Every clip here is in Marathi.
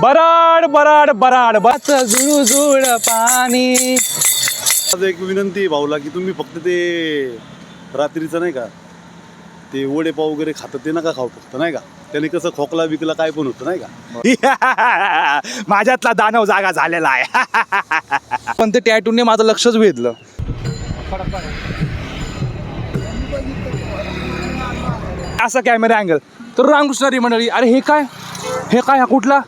बराड बराड बराड बस जुळू जुळ पाणी. आज एक विनंती आहे भाऊला की तुम्ही फक्त ते रात्रीचं नाही का ते वडे पाव वगैरे खातं ते नका खाऊ फक्त नाही का. त्याने कसं खोकला बिकला काय पण होतं नाही का. माझ्यातला दानव जागा झालेला आहे. पण ते टॅटूने माझं लक्षच वेधलं. असा कॅमेरा अँगल तर रामकृष्णारी मंडळी. अरे हे काय हा कुठला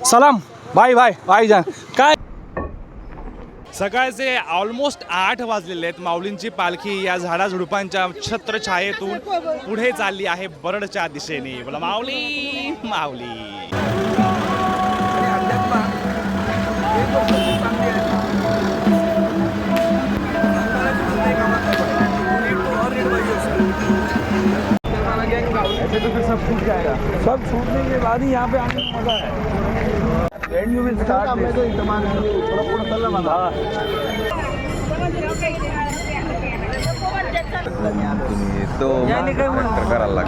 सलाम बाय बाय बाय जान काय. सकाळचे ऑलमोस्ट 8 वाजलेले आहेत. माऊलींची पालखी या झाडाझुडपांच्या छत्रछायेतून पुढे चालली आहे बरडच्या दिशेने. बोला माऊली माऊली. सब छूटने के बाद ही यहाँ पे आने में मजा है. Then you will start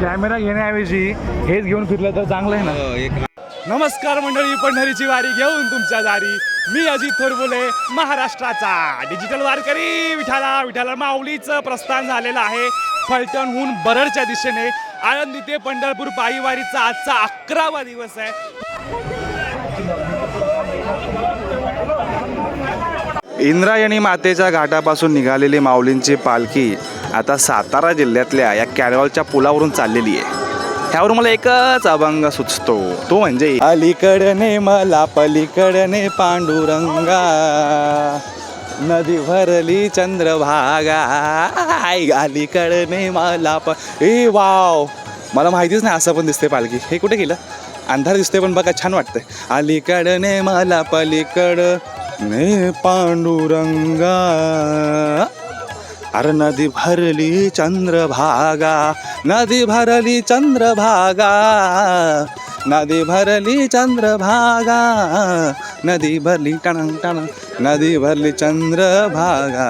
camera घेण्याऐवजी हेच घेऊन फिरलं तर चांगलं आहे ना. नमस्कार मंडळी, पंढरीची वारी घेऊन तुमच्या दारी. मी अजित थोरबोले, महाराष्ट्राचा डिजिटल वारकरी. विठाला विठाला माऊलीचं प्रस्थान झालेलं आहे फलटणहून बरडच्या दिशेने. आळंदी ते पंढरपूर पायी वारीचा आजचा 11वा दिवस आहे. इंद्रायणी मातेच्या घाटापासून निघालेली माऊलींची पालखी आता सातारा जिल्ह्यातल्या या कॅनॉलच्या पुलावरून चाललेली आहे. ह्यावर मला एकच अभंग सुचतो, तो म्हणजे अलीकडने मला पलीकडने पांडुरंगा, नदी भरली चंद्रभागा, अलीकडने मला ए वाव. मला माहितीच नाही असं पण दिसते पालखी. हे कुठे गेलं? अंधार दिसतोय पण बघा छान वाटतंय. अलीकडने मला पलीकडने पांडुरंगा, अरे नदी भरली चंद्रभागा, नदी भरली चंद्रभागा, नदी भरली चंद्रभागा, नदी भरली टणंग टणंग, नदी भरली चंद्रभागा,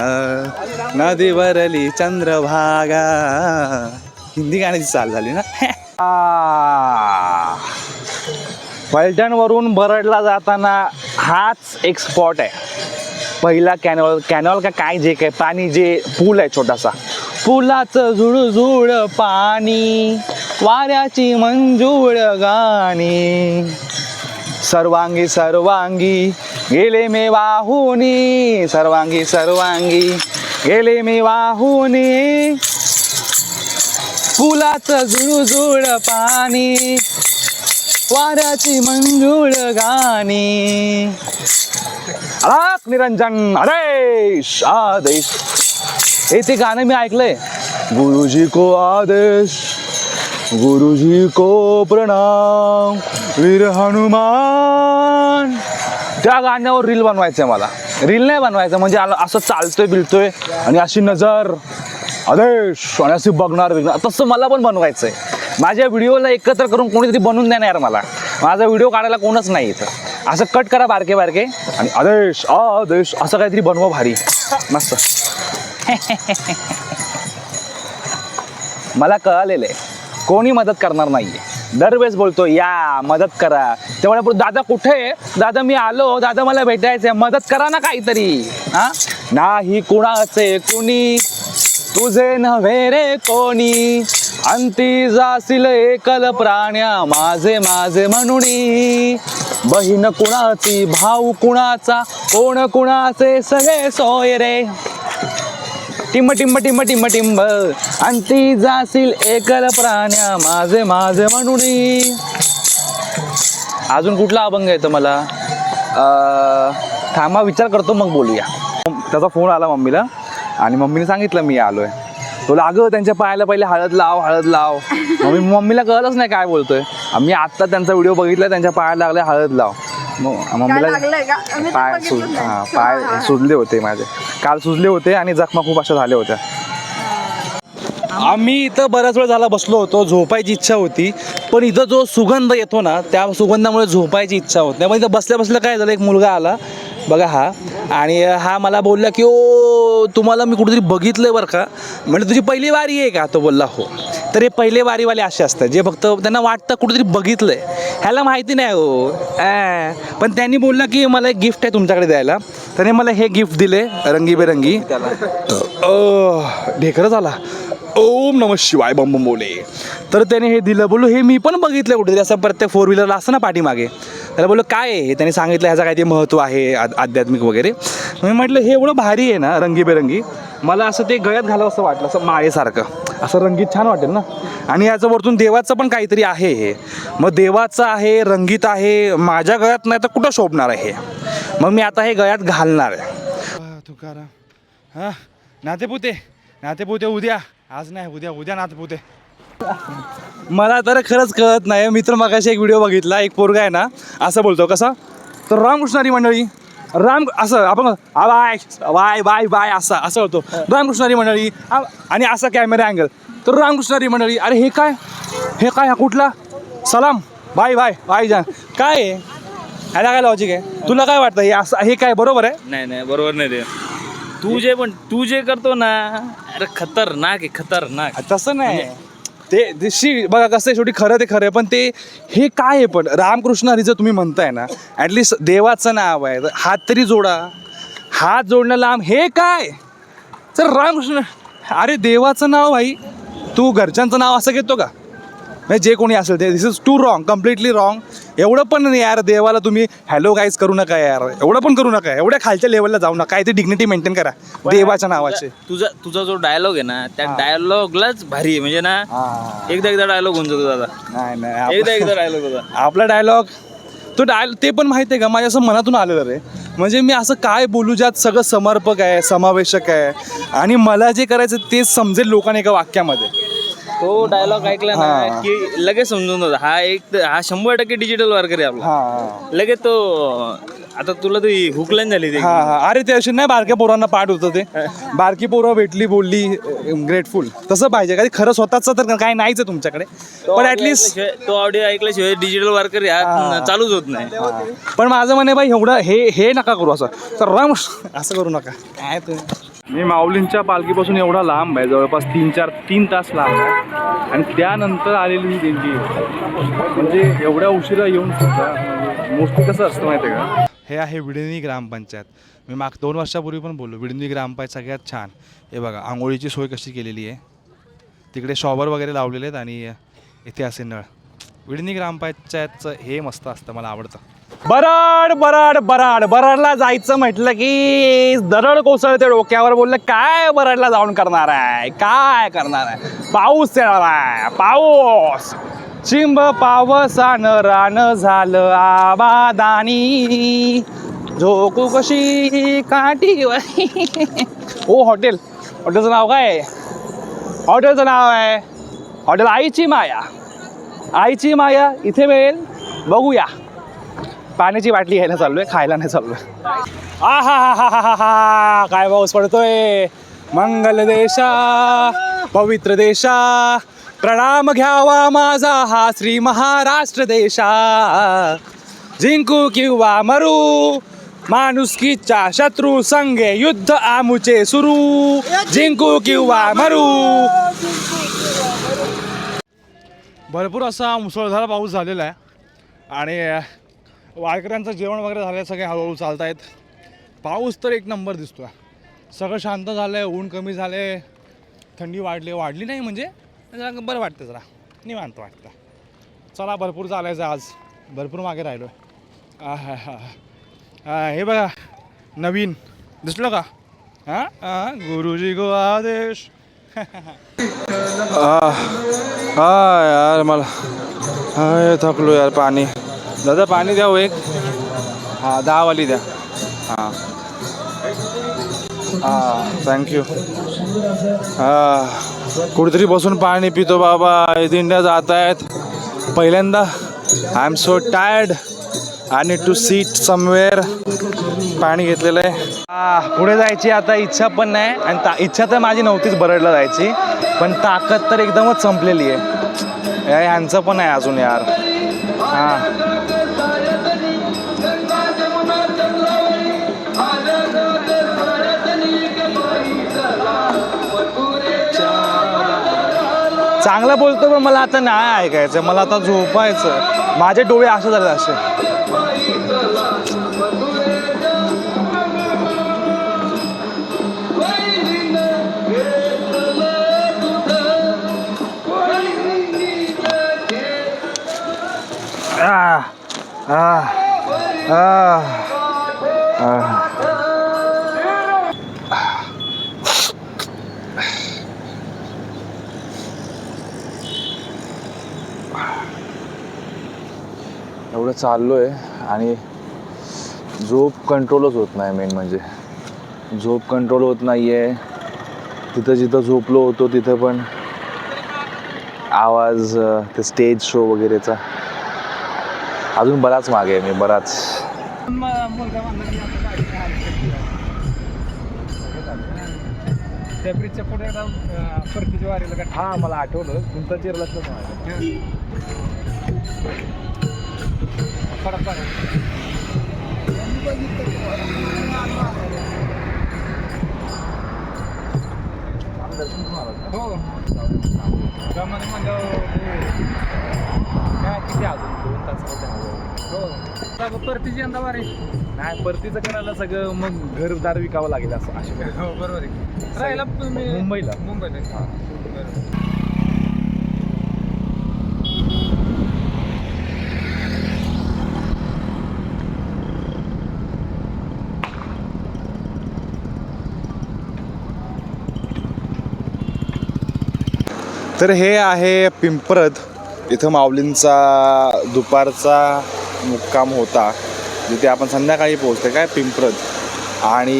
नदी भरली चंद्रभागा. हिंदी गाण्याची चाल झाली ना. फलटणवरून बरडला जाताना हाच एक स्पॉट आहे. पहिला कॅनॉल का काय जे काय पाणी जे पूल आहे छोटासा, पुलाचं जुळजुळ पाणी, वाऱ्याची मंजूळ गाणी, सर्वांगी सर्वांगी गेले मे वाहुनी, सर्वांगी सर्वांगी गेले मे वाहुनी, पुलाचं जुळजुळ पाणी, वाऱ्याची मंजूळ गाणी. अलक निरंजन आदेश आदेश. हे ते गाणं मी ऐकलंय. गुरुजी को आदेश, गुरुजी को प्रणाम, वीर हनुमान. त्या गाण्यावर रील बनवायचंय मला. रील नाही बनवायचं म्हणजे असं चालतोय बिलतोय आणि अशी नजर आदेश आणि अशी बघणार तसं मला पण बनवायचंय. माझ्या व्हिडिओला एकत्र करून कोणीतरी बनवून देणार यार मला. माझा व्हिडिओ काढायला कोणच नाही इथं. असं कट करा बारके बारके आणि आदेश आदेश असं काहीतरी बनवा भारी मस्त. मला कळालेलं आहे कोणी मदत करणार नाहीये. दरवेळेस बोलतो या मदत करा, तेवढ्या दादा कुठे आहे, दादा मी आलो, दादा मला भेटायचंय, मदत करा ना काहीतरी. हा नाही कुणाचे कुणी, तुझे नव्हे रे कोणी, अंती जाशील एकल प्राण्या माझे माझे म्हणुनी, बहीण कुणाची भाऊ कुणाचा, कोण कुणाचे सगळे सोय रे, टिंब टिंब टिंब टिंब टिंब, अंती जाशील एकल प्राण्या माझे माझे म्हणुनी. अजून कुठला अभंग येतो मला? थांबा विचार करतो मग बोलूया. त्याचा फोन आला मम्मीला आणि मम्मीने सांगितलं मी आलोय. तो लागं त्यांच्या पायाला पहिले हळद लाव हळद लाव. मम्मीला कळलंच नाही काय बोलतोय. आम्ही आत्ता त्यांचा व्हिडिओ बघितला, त्यांच्या पायाला लागले हळद लाव. मम्मीला पाय सुजले होते माझे, काल सुजले होते आणि जखमा खूप अशा झाल्या होत्या. आम्ही इथं बराच वेळ झाला बसलो होतो. झोपायची इच्छा होती पण इथं जो सुगंध येतो ना त्या सुगंधामुळे झोपायची इच्छा होत नाही. पण इथं बसल्या बसल्या काय झालं, एक मुलगा आला बघा हा, आणि हा मला बोलला की ओ तुम्हाला मी कुठेतरी बघितलंय बरं का. म्हणजे तुझी पहिली वारी आहे का? तो बोलला हो. तर हे पहिले वारीवाले असे असतात जे फक्त त्यांना वाटतं कुठेतरी बघितलं आहे, ह्याला माहिती नाही हो पण त्यांनी बोललं की मला एक गिफ्ट आहे तुमच्याकडे द्यायला. त्याने मला हे गिफ्ट दिले रंगीबेरंगी. ढेकरं झाला. ओम नमः शिवाय बम बम बोले. तर त्याने हे दिलं. बोललो हे मी पण बघितलं कुठेतरी, असं प्रत्येक 4 व्हीलरला असतं ना पाठीमागे. त्याला बोललो काय आहे, त्याने सांगितलं ह्याचं काहीतरी महत्त्व आहे आध्यात्मिक वगैरे. मी म्हटलं हे एवढं भारी आहे ना रंगीबेरंगी, मला असं ते गळ्यात घालावं असं वाटलं, असं माळेसारखं असं रंगीत छान वाटेल ना. आणि याचं वरतून देवाचं पण काहीतरी आहे हे. मग देवाचं आहे, रंगीत आहे, माझ्या गळ्यात नाही तर कुठं शोभणार आहे हे. मग मी आता हे गळ्यात घालणार आहे. तुकाराम हां नातेपुते उद्या, आज नाही उद्या नातेपुते. मला तर खरंच कळत नाही. मित्र मगाशी एक व्हिडिओ बघितला, एक पोरगा आहे ना असं बोलतो, कसा तर रामकृष्णारी मंडळी असं आपण बाय बाय बाय बाय असं होतो रामकृष्णारी मंडळी. आणि असा कॅमेरा अँगल तर रामकृष्णारी मंडळी. अरे हे काय हा कुठला सलाम बाय बाय बाय जान काय आहे, ह्याला काय लॉजिक आहे? तुला काय वाटतं हे असं हे काय बरोबर आहे? नाही बरोबर नाही ते. तू जे करतो ना, अरे खतरनाक आहे, खतरनाक. तसं नाही ते दिशी बघा कसं आहे, शेवटी खरं ते खरं आहे. पण ते हे काय आहे, पण रामकृष्ण हरी जर तुम्ही म्हणताय ना, ॲटलिस्ट देवाचं नाव आहे, हात तरी जोडा. हात जोडणं लांब हे काय तर रामकृष्ण. अरे देवाचं नाव भाई, तू घरच्यांचं नाव असं घेतो का? म्हणजे जे कोणी असेल ते, this is too wrong, completely wrong. एवढं पण नाही यार, देवाला तुम्ही हॅलो गाईज करू नका यार, एवढं पण करू नका, एवढ्या खालच्या लेवलला जाऊ नका. काय ते डिग्निटी मेंटेन करा देवाच्या नावाचे. तुझा जो डायलॉग आहे ना, त्या डायलॉगलाच भारी आहे. म्हणजे ना एकदा डायलॉग होऊन जातो दादा. नाही एकदा डायलॉग होता आपला डायलॉग तो ते पण माहिती आहे का, माझ्या असं मनातून आलेलं रे. म्हणजे मी असं काय बोलू ज्यात सगळं समर्पक आहे, समावेशक आहे, आणि मला जे करायचं तेच समजेल लोकांना एका वाक्यामध्ये. तो डायलॉग ऐकला ना की लगेच समजून जातो हा 100% डिजिटल वर्कर आहे आपला. लगेच तो आता तुला ती हुकलाईन झाली ते. अरे ते अशी नाही, बारक्या पोरांना पाठ होतं ते. बारकी पोरं भेटली बोलली ग्रेटफुल, तसं पाहिजे. काही खरं स्वतःच तर काय नाहीच आहे तुमच्याकडे, पण ऍटलिस्ट तो ऑडिओ ऐकल्याशिवाय डिजिटल वर्कर चालूच होत नाही. पण माझं म्हणे बाई एवढं हे नका करू असं, तर राम असं करू नका. काय ते मी माऊलींच्या पालखीपासून एवढा लांब आहे, जवळपास 3 तास लांब आहे. आणि त्यानंतर आलेली ही दिंडी, म्हणजे एवढ्या उशिरा येऊन सुद्धा मोस्टली कसं असतं माहिती आहे का. हे आहे विडणी ग्रामपंचायत. मी 2 वर्षापूर्वी पण बोललो, विडणी ग्रामपंचायत सगळ्यात छान. हे बघा आंघोळीची सोय कशी केलेली आहे, तिकडे शॉवर वगैरे लावलेले आहेत, आणि इथे असे नळ. विडणी ग्रामपंचायतचं हे मस्त असतं, मला आवडतं. बराडला जायचं म्हटलं की दरड कोसळते डोक्यावर. बोललं काय बराडला जाऊन करणार आहे, काय करणार आहे, पाऊस येणार आहे, पाऊस. चिंब पावसानं रान झालं आबादानी, झोकू कशी काठीवर. ओ हॉटेलचं नाव काय आहे? हॉटेलचं नाव आहे हॉटेल आईची माया. इथे मिळेल बघूया. पाण्याची बाटली घ्यायला चाललोय, खायला नाही चाललोय. हा काय पाऊस पडतोय. मंगल देशा पवित्र देशा, प्रणाम घ्यावा माझा हा श्री महाराष्ट्र देशा. जिंकू किंवा मरू, माणुसकीच्या शत्रू संगे युद्ध आमुचे सुरू. जिंकू किंवा मरू. भरपूर असा मुसळधार पाऊस झालेला आहे, आणि वारकऱ्यांचं जेवण वगैरे झालं आहे, सगळे हळूहळू चालत आहेत. पाऊस तर एक नंबर दिसतो आहे. सगळं शांत झालं आहे, ऊन कमी झालं आहे, थंडी वाढली नाही, म्हणजे जरा बरं वाटतं, जरा निवांत वाटतं. चला भरपूर चालायचं आज, भरपूर मागे राहिलो आहे. हे बघा नवीन दिसलं का? गुरुजी गो आदेश. यार मला थकलो यार. पाणी दादा, पाणी द्या एक. 10 वाली द्या. थँक्यू. कुठेतरी बसून पाणी पितो बाबा. दिंड्या जात आहेत पहिल्यांदा. I am so tired. I need to seat somewhere. पाणी घेतलेलं आहे. पुढे जायची आता इच्छा पण नाही, आणि इच्छा तर माझी नव्हतीच बरडला जायची, पण ताकद तर एकदमच संपलेली आहे. ह्यांचं पण आहे अजून यार. चांगलं बोलतो पण मला आता नाही ऐकायचं, मला आता झोपायचं. माझे डोळे असे झाले असे. एवढं चाललोय आणि झोप कंट्रोलच होत नाही. मेन म्हणजे झोप कंट्रोल होत नाही आहे. तिथं जिथं झोपलो होतो तिथं पण आवाज, ते स्टेज शो वगैरेचा अजून बराच मागे आहे मी, बराच. हा मला आठवलं तुमचं चिरलं परतीची यंदा वारी नाही, परतीचं करायला सगळं मग घरदार विकावं लागेल असं अशी. बरोबर आहे. राहिला मुंबईला. मुंबईला. तर हे आहे पिंपरद. इथं माऊलींचा दुपारचा मुक्काम होता, जिथे आपण संध्याकाळी पोहोचते काय पिंपरद. आणि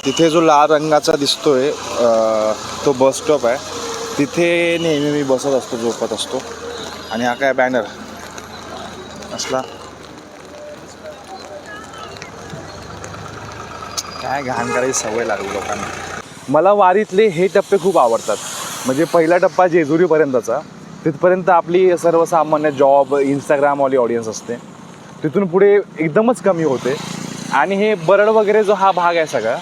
तिथे जो लाल रंगाचा दिसतोय तो बस स्टॉप आहे. तिथे नेहमी मी बसत असतो, झोपत असतो. आणि हा काय बॅनर असला, काय घाण करायची सवय लागली लोकांना. मला वारीतले हे टप्पे खूप आवडतात. म्हणजे पहिला टप्पा जेजुरीपर्यंतचा, तिथपर्यंत आपली सर्वसामान्य जॉब, इंस्टाग्रामवाली ऑडियन्स असते. तिथून पुढे एकदमच कमी होते. आणि हे बरड वगैरे जो हा भाग आहे सगळा,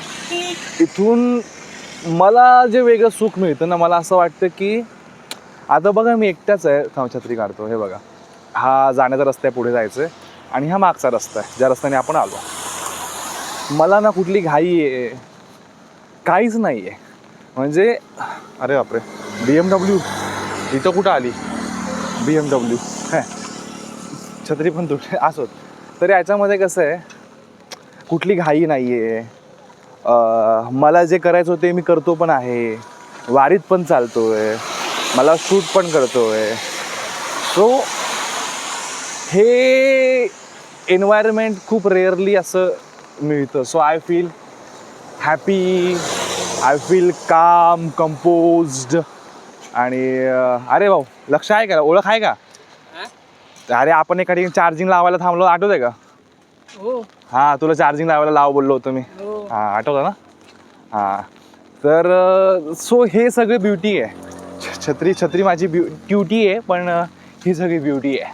इथून मला जे वेगळं सुख मिळतं ना, मला असं वाटतं की आता बघा मी एकटाच आहे. छत्री काढतो. हे बघा, हा जाण्याचा रस्ता आहे, पुढे जायचं आहे. आणि हा मागचा रस्ता आहे ज्या रस्त्याने आपण आलो. मला ना कुठली घाई आहे, काहीच नाही आहे. म्हणजे अरे बापरे, BMW इथं कुठं आली BMW. छत्री पण तुटली असोत. तर याच्यामध्ये कसं आहे, कुठली घाई नाही आहे. मला जे करायचं होते मी करतो पण आहे, वारीत पण चालतो आहे, मला शूट पण करतो आहे. सो हे एन्व्हायरमेंट खूप रेअरली असं मिळतं. So I feel happy, I feel काम, कंपोज्ड. आणि अरे भाऊ, लक्ष आहे का, ओळख आहे का? अरे आपण एका ठिकाणी चार्जिंग लावायला थांबलो, आठवत आहे का? हो. हां, तुला चार्जिंग लावायला लाव बोललो होतो मी. हां, आठवतं ना? हां, तर सो हे सगळं ब्युटी आहे. छत्री माझी ड्युटी आहे, पण ही सगळी ब्युटी आहे.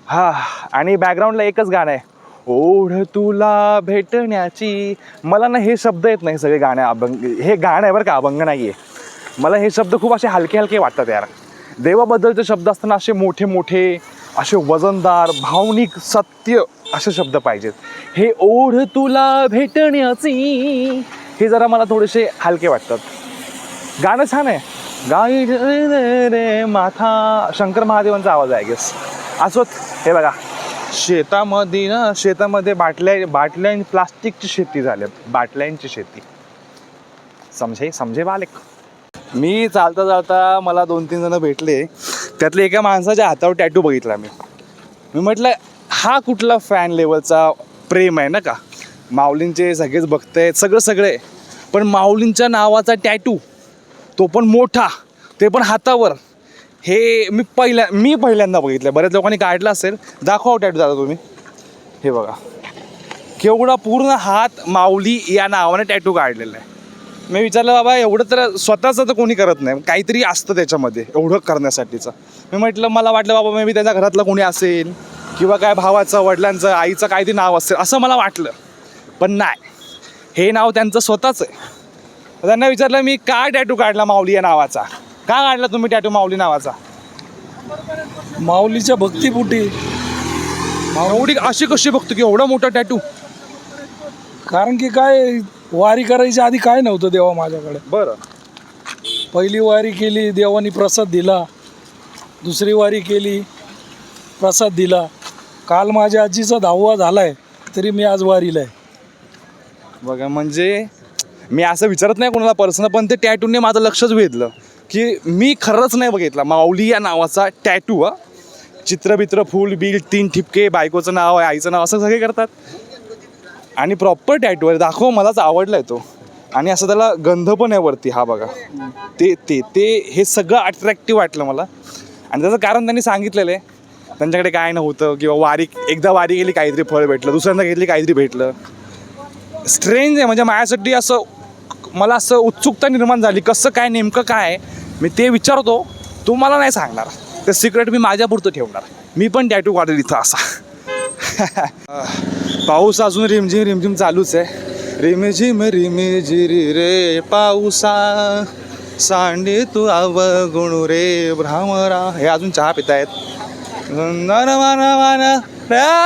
हां, आणि बॅकग्राऊंडला एकच गाणं आहे, ओढ तुला भेटण्याची. मला ना हे शब्द येत नाही सगळे गाणे, अभंग. हे गाणं आहे बरं का, अभंग नाही आहे. मला हे शब्द खूप असे हलके हलके वाटतात यार. देवाबद्दलचे शब्द असताना असे मोठे मोठे, असे वजनदार, भावनिक, सत्य असे शब्द पाहिजेत. हे ओढ तुला भेटण्याची, हे जरा मला थोडेसे हलके वाटतात. गाणं छान आहे. गाई रे माथा, शंकर महादेवांचा आवाज आहे गेस. असोत. हे बघा, शेतामध्ये बाटल्या प्लास्टिकची शेती झाली, बाटल्यांची शेती. समजे बालेक. मी चालता मला 2-3 जण भेटले. त्यातले एका माणसाच्या हातावर टॅटू बघितला मी म्हटलं हा कुठला फॅन लेवलचा प्रेम आहे ना का. माऊलींचे सगळेच बघतायत, सगळे, पण माऊलींच्या नावाचा टॅटू, तो पण मोठा, ते पण हातावर. हे मी पहिल्यांदा बघितलं. बऱ्याच लोकांनी काढला असेल. दाखवा टॅटू दादा तुम्ही. हे बघा, केवढा पूर्ण हात माऊली या नावाने टॅटू काढलेला आहे. मी विचारलं बाबा एवढं तर स्वतःचं तर कोणी करत नाही, काहीतरी असतं त्याच्यामध्ये एवढं करण्यासाठीचं. मी म्हटलं, मला वाटलं बाबा मे बी त्याच्या घरातलं कोणी असेल किंवा काय भावाचं, वडिलांचं, आईचं काहीतरी नाव असेल असं मला वाटलं. पण नाही, हे नाव त्यांचं स्वतःच आहे. त्यांना विचारलं मी का टॅटू काढला माऊली या नावाचा. का काढला तुम्ही टॅटू माऊली नावाचा? माऊलीच्या भक्तीपुटी. एवढी अशी कशी बघतो की एवढा मोठा टॅटू? कारण की काय, वारी करायच्या आधी काय नव्हतं देवा माझ्याकडे. बरं. पहिली वारी केली, देवानी प्रसाद दिला. दुसरी वारी केली, प्रसाद दिला. काल माझ्या आजीचा 10वा झालाय, तरी मी आज वारीला आहे. बघा, म्हणजे मी असं विचारत नाही कोणाला पर्सनल, पण ते टॅटूने माझं लक्षच वेधलं की मी खरंच नाही बघितला माऊली या नावाचा टॅटू. चित्रबित्र, फूल बिल, 3 ठिपके, बायकोचं नाव आहे, आईचं नाव, असं सगळे करतात. आणि प्रॉपर टॅटू आहे, दाखव, मलाच आवडला आहे तो. आणि असं त्याला गंध पण आहे वरती. हा बघा, ते ते ते हे सगळं अट्रॅक्टिव्ह वाटलं मला. आणि त्याचं कारण त्यांनी सांगितलेलं आहे, त्यांच्याकडे काय नव्हतं किंवा एकदा वारी गेली काहीतरी फळ भेटलं, दुसऱ्यांदा घेतली काहीतरी भेटलं. स्ट्रेंज आहे, म्हणजे माझ्यासाठी असं मला असं उत्सुकता निर्माण झाली, कसं काय, नेमकं काय आहे. मी ते विचारतो, तुम्हाला नाही सांगणार, ते सिक्रेट मी माझ्यापुरतं ठेवणार. मी पण टॅटू काढेल इथं असा. पाऊस अजून रिमझिम रिमझिम चालूच आहे. रिमझिम रिमझिरी रे पाऊसा, सांडे तू अवगुणू रे भ्रामरा. हे अजून चहा पितायत.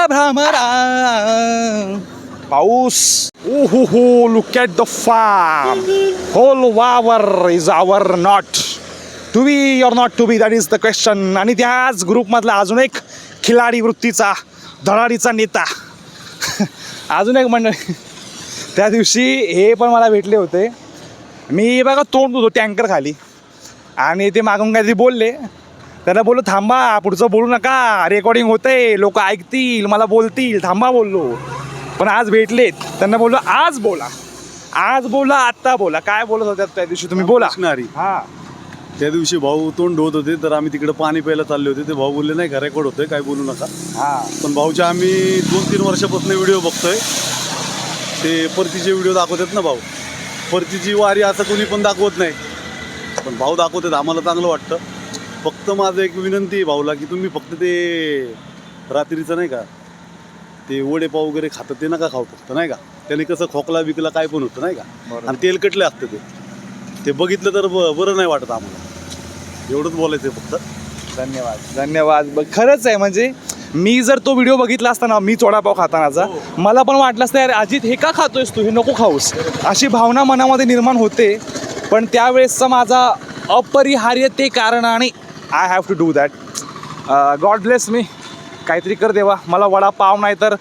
भ्रामरा पाऊस. हो, look at the farm. Whole वावर is our, not to be or not to be, that is the question. आणि त्याच ग्रुपमधला अजून एक खिलाडी वृत्तीचा, धडाडीचा नेता, अजून एक मंडळी. त्या दिवशी हे पण मला भेटले होते. मी बघा तोंड होतो टँकर खाली, आणि ते मागून काहीतरी बोलले. त्यांना बोललो थांबा, पुढचं बोलू नका, रेकॉर्डिंग होतंय, लोक ऐकतील, मला बोलतील, थांबा बोललो. पण आज भेटलेत, त्यांना बोललो आज बोला, आज बोला, आत्ता बोला. काय बोलत होत्या त्या दिवशी तुम्ही? बोला. हां, त्या दिवशी भाऊ तोंड धुवत होते, तर आम्ही तिकडे पाणी प्यायला चालले होते. ते भाऊ बोलले नाही का रेकॉर्ड होतोय, काय बोलू नका. पण भाऊच्या आम्ही 2-3 वर्षापासून व्हिडिओ बघतोय. ते परतीचे व्हिडिओ दाखवतात ना भाऊ, परतीची वारी असं कोणी पण दाखवत नाही, पण भाऊ दाखवतात, आम्हाला चांगलं वाटतं. फक्त माझं एक विनंती आहे भाऊला, की तुम्ही फक्त ते रात्रीचं नाही का ते वडेपाव वगैरे खातं ते नका खाऊ फक्त, नाही का. त्याने कसं खोकला बिकला काय पण होतं, नाही का. आणि तेलकटले असतं ते बघितलं तर बरं नाही वाटत आम्हाला. एवढंच बोलायचं आहे फक्त. धन्यवाद. खरंच आहे, म्हणजे मी जर तो व्हिडिओ बघितला असता ना, मी वडापाव खातानाचा, मला पण वाटलं असतं यार अजित हे का खातोयस तू, हे नको खाऊस, अशी भावना मनामध्ये निर्माण होते. पण त्यावेळेसचा माझा अपरिहार्य ते कारण, आणि I have to do that. God bless me. काहीतरी कर देवा, मला वडापाव नाही तर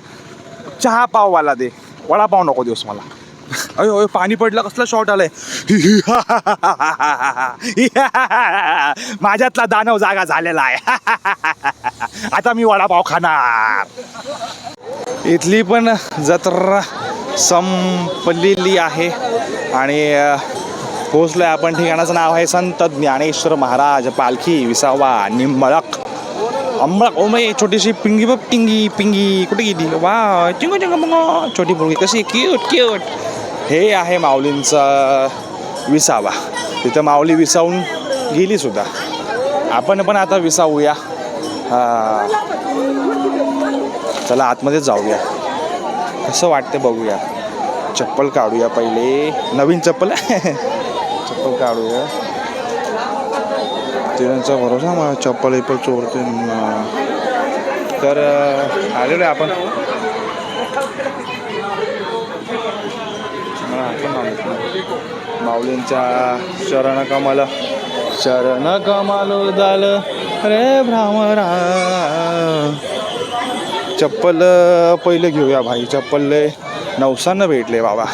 चहा पाववाला दे, वडापाव नको देऊस मला. अयो पाणी पडलं, कसला शॉट आलाय. माझ्यातला दानव जागा झालेला आहे. आता मी वडापाव खाणार. इथली पण जत्रा संपलेली आहे आणि पोहोचलोय आपण. ठिकाणाचं नाव आहे संत ज्ञानेश्वर महाराज पालखी, विसावा, निंबळक. अंबळक. ओ मै छोटीशी पिंगी बघ, पिंगी कुठे गेली? वा, चिंग चिंग बघ, छोटी मुलगी कशी क्यूट क्यूट. हे आहे माऊलींचा विसावा. तिथं माऊली विसावून गेली सुद्धा. आपण पण आता विसावूया. चला आतमध्ये जाऊया, कसं वाटतं बघूया. चप्पल काढूया पहिले, नवीन चप्पल चप्पल काढूया. त्यांचा भरोसा मला चप्पल इप्पल चोरते. तर आलेलो आहे आपण. माऊलींच्या शरण कमल दाल रे भ्रामरा. चप्पल पहिले घेऊया भाई, चप्पल नवसानं भेटले बाबा.